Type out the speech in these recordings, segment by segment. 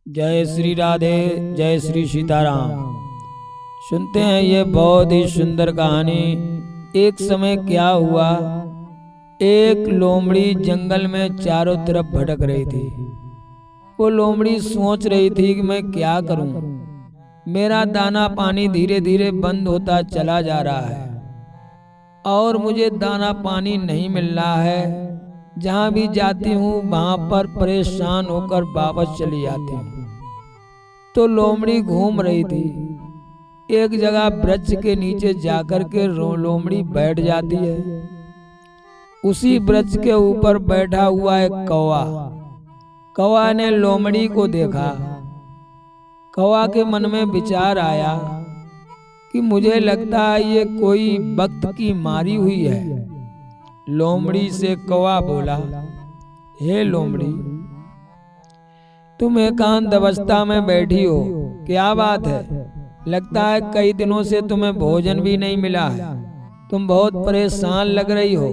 जय श्री राधे, जय श्री सीताराम। सुनते हैं ये बहुत ही सुंदर कहानी। एक समय क्या हुआ, एक लोमड़ी जंगल में चारों तरफ भटक रही थी। वो लोमड़ी सोच रही थी कि मैं क्या करूं, मेरा दाना पानी धीरे धीरे बंद होता चला जा रहा है और मुझे दाना पानी नहीं मिल रहा है। जहाँ भी जाती हूँ वहाँ पर परेशान होकर वापस चली जाती हूँ। तो लोमड़ी घूम रही थी। एक जगह वृक्ष के नीचे जाकर के लोमड़ी बैठ जाती है। उसी वृक्ष के ऊपर बैठा हुआ एक कौवा। कौवा ने लोमड़ी को देखा। कौवा के मन में विचार आया कि मुझे लगता है ये कोई वक्त की मारी हुई है। लोमड़ी से कौवा बोला, हे लोमड़ी, तुम एकांत अवस्था में बैठी हो, क्या बात है? लगता है कई दिनों से तुम्हें भोजन भी नहीं मिला है, तुम बहुत परेशान लग रही हो।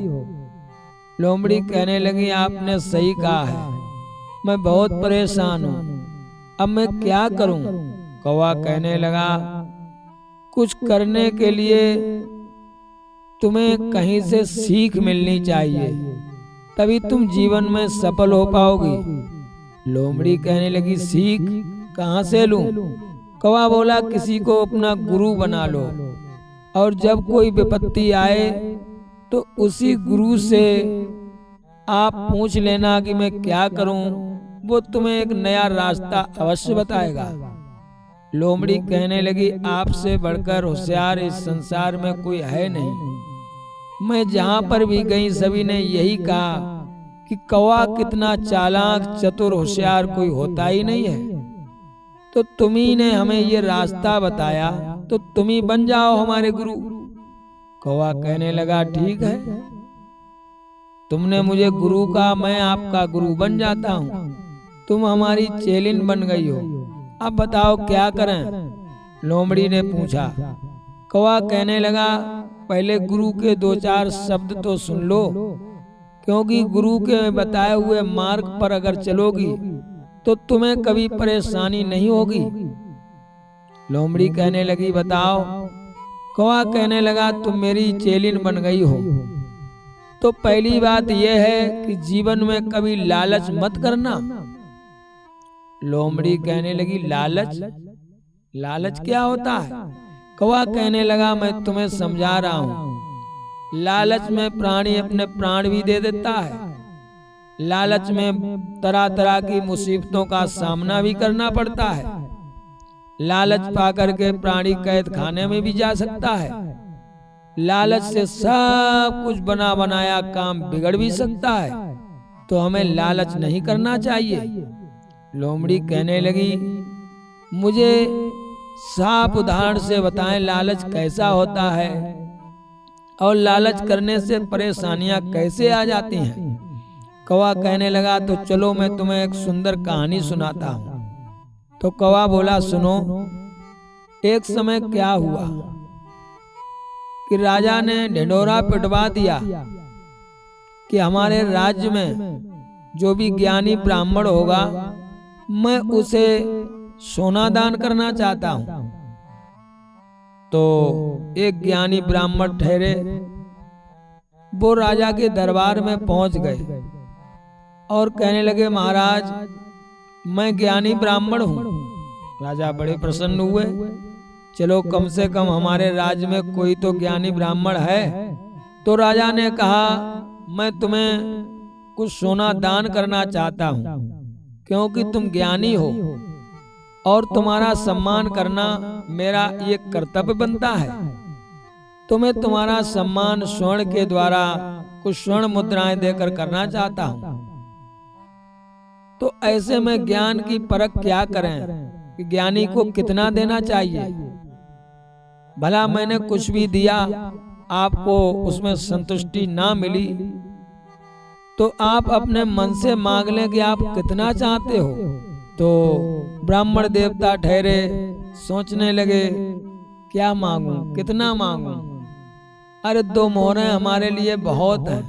लोमड़ी कहने लगी, आपने सही कहा है, मैं बहुत परेशान हूँ, अब मैं क्या करूँ? कौवा कहने लगा, कुछ करने के लिए तुम्हें कहीं से सीख मिलनी चाहिए, तभी तुम जीवन में सफल हो पाओगी। लोमड़ी कहने लगी, सीख कहाँ से लूं? कौवा बोला, किसी को अपना गुरु बना लो और जब कोई विपत्ति आए तो उसी गुरु से आप पूछ लेना कि मैं क्या करूं, वो तुम्हें एक नया रास्ता अवश्य बताएगा। लोमड़ी कहने लगी, आपसे बढ़कर होशियार इस संसार में कोई है नहीं। मैं जहाँ पर भी गई सभी ने यही कहा कि कौवा कितना चालाक चतुर होशियार कोई होता ही नहीं है। तो तुम्ही ने हमें ये रास्ता बताया, तो तुम ही बन जाओ हमारे गुरु। कौवा कहने लगा, ठीक है, तुमने मुझे गुरु कहा, मैं आपका गुरु बन जाता हूँ। तुम हमारी चेलिन बन गई हो, अब बताओ क्या करें? लोमड़ी ने पूछा। कौवा कहने लगा, पहले गुरु के दो चार शब्द तो सुन लो, क्योंकि गुरु के बताए हुए मार्ग पर अगर चलोगी तो तुम्हें कभी परेशानी नहीं होगी। लोमड़ी कहने लगी, बताओ। कौवा कहने लगा, तुम मेरी चेलिन बन गई हो तो पहली बात यह है कि जीवन में कभी लालच मत करना। लोमड़ी कहने लगी, लालच? लालच क्या होता है? कौवा कहने लगा, मैं तुम्हें समझा रहा हूँ। लालच में प्राणी अपने प्राण भी दे देता है। लालच में तरह तरह की मुसीबतों का सामना भी करना पड़ता है। लालच पाकर के प्राणी कैद खाने में भी जा सकता है। लालच से सब कुछ बना बनाया काम बिगड़ भी सकता है। तो हमें लालच नहीं करना चाहिए। लोमड़ी कहने लगी, मुझे साफ उदाहरण से बताएं, लालच कैसा होता है और लालच करने से परेशानियां कैसे आ जाती हैं? कौवा कहने लगा, तो चलो मैं तुम्हें एक सुंदर कहानी सुनाता हूँ। तो कौवा बोला, सुनो। एक समय क्या हुआ कि राजा ने ढिंढोरा पिटवा दिया कि हमारे राज्य में जो भी ज्ञानी ब्राह्मण होगा मैं उसे सोना दान करना चाहता हूं। तो एक ज्ञानी ब्राह्मण ठहरे, वो राजा के दरबार में पहुंच गए और कहने लगे, महाराज मैं ज्ञानी ब्राह्मण हूं। राजा बड़े प्रसन्न हुए, चलो कम से कम हमारे राज्य में कोई तो ज्ञानी ब्राह्मण है। तो राजा ने कहा, मैं तुम्हें कुछ सोना दान करना चाहता हूं, क्योंकि तुम ज्ञानी हो और तुम्हारा सम्मान करना मेरा ये कर्तव्य बनता है। तो मैं तुम्हारा सम्मान स्वर्ण के द्वारा कुछ स्वर्ण मुद्राएं देकर करना चाहता हूं। तो ऐसे में ज्ञान की परख क्या करें कि ज्ञानी को कितना देना चाहिए? भला मैंने कुछ भी दिया, आपको उसमें संतुष्टि ना मिली, तो आप अपने मन से मांग लें कि आप कितना चाहते हो। तो ब्राह्मण देवता ठहरे, सोचने लगे, क्या मांगूं, कितना मांगूं? अरे 2 मोहरें हमारे लिए बहुत है,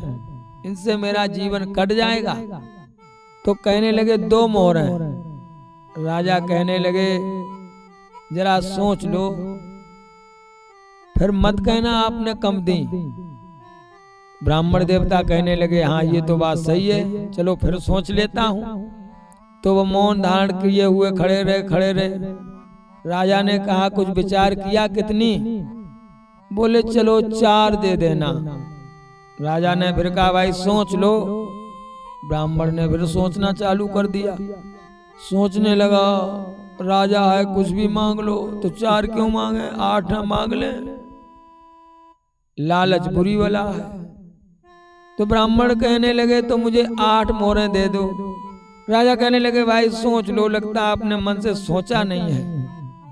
इनसे मेरा जीवन कट जाएगा। तो कहने लगे, 2 मोहरें। राजा कहने लगे जरा सोच लो, फिर मत कहना आपने कम दी। ब्राह्मण देवता कहने लगे हाँ ये तो बात सही है, चलो फिर सोच लेता हूँ। तो वो मौन धारण किए हुए खड़े रहे। राजा ने कहा कुछ विचार किया कितनी? बोले चलो 4 दे देना। राजा ने फिर कहा भाई सोच लो। ब्राह्मण ने फिर सोचना चालू कर दिया। सोचने लगा राजा है कुछ भी मांग लो, तो 4 क्यों मांगे, 8 ना मांग ले, लालच बुरी वाला है। तो ब्राह्मण कहने लगे तो मुझे 8 मोहरें दे दो। राजा कहने लगे भाई सोच लो, लगता आपने मन से सोचा नहीं है।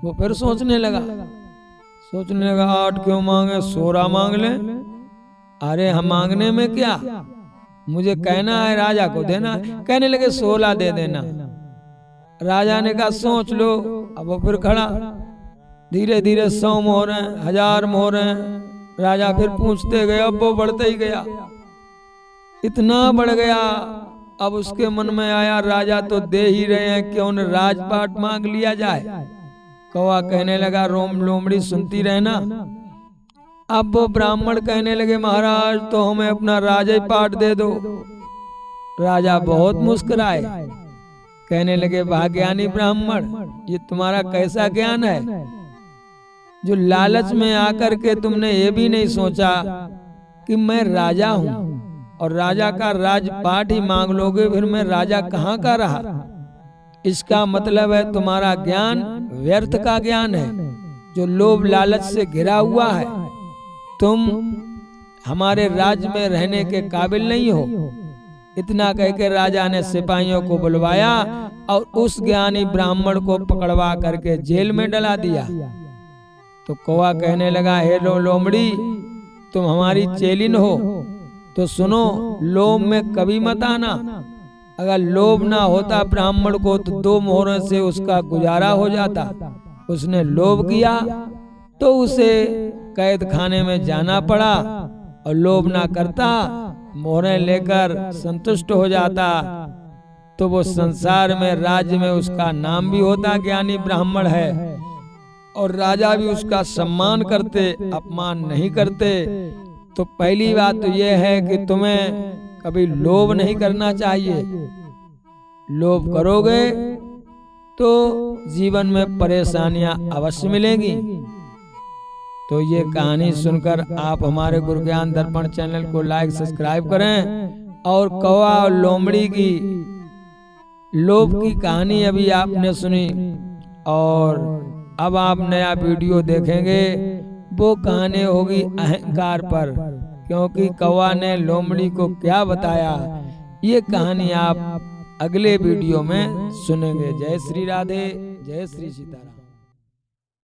वो फिर सोचने लगा 8 क्यों मांगे, 16 मांग ले। अरे हम मांगने में क्या, मुझे कहना है राजा को देना। कहने लगे 16 दे देना। राजा ने कहा सोच लो। अब वो फिर खड़ा, धीरे धीरे 100 मोहरें, 1000 मोहरें। राजा फिर पूछते गए, अब वो बढ़ते ही गया, इतना बढ़ गया। अब उसके मन में आया राजा तो दे ही रहे हैं, क्यों न राजपाट मांग लिया जाए। कौवा कहने लगा लोमड़ी सुनती रहना। अब वो ब्राह्मण कहने लगे महाराज तो हमें अपना राजपाट दे दो। राजा बहुत मुस्कुराए, कहने लगे भाग्यानी ब्राह्मण, ये तुम्हारा कैसा ज्ञान है जो लालच में आकर के तुमने ये भी नहीं सोचा कि मैं राजा हूं और राजा का राजपाट ही मांग लोगे, फिर मैं राजा कहाँ का रहा। इसका मतलब है तुम्हारा ज्ञान व्यर्थ का ज्ञान है, जो लोभ लालच से घिरा हुआ है। तुम हमारे राज्य में रहने के काबिल नहीं हो। इतना कहकर राजा ने सिपाहियों को बुलवाया और उस ज्ञानी ब्राह्मण को पकड़वा करके जेल में डला दिया। तो कौवा कहने लगा हे लोमड़ी, तुम हमारी चेलिन हो तो सुनो, लोभ में कभी मत आना। अगर लोभ ना होता ब्राह्मण को तो 2 मोहरों से उसका गुजारा हो जाता। उसने लोभ किया तो उसे कैद खाने में जाना पड़ा, और लोभ ना करता मोहरें लेकर संतुष्ट हो जाता तो वो संसार में राज्य में उसका नाम भी होता ज्ञानी ब्राह्मण है, और राजा भी उसका सम्मान करते, अपमान नहीं करते। तो पहली बात तो यह है कि तुम्हें कभी लोभ नहीं करना चाहिए। लोभ करोगे तो जीवन में परेशानियां अवश्य मिलेंगी। तो ये कहानी सुनकर आप हमारे गुरु ज्ञान दर्पण चैनल को लाइक सब्सक्राइब करें। और कौवा और लोमड़ी की लोभ की कहानी अभी आपने सुनी, और अब आप नया वीडियो देखेंगे, वो कहानी होगी अहंकार पर, क्योंकि कौवा ने लोमड़ी को क्या बताया ये कहानी आप अगले वीडियो में सुनेंगे। जय श्री राधे, जय श्री सीताराम।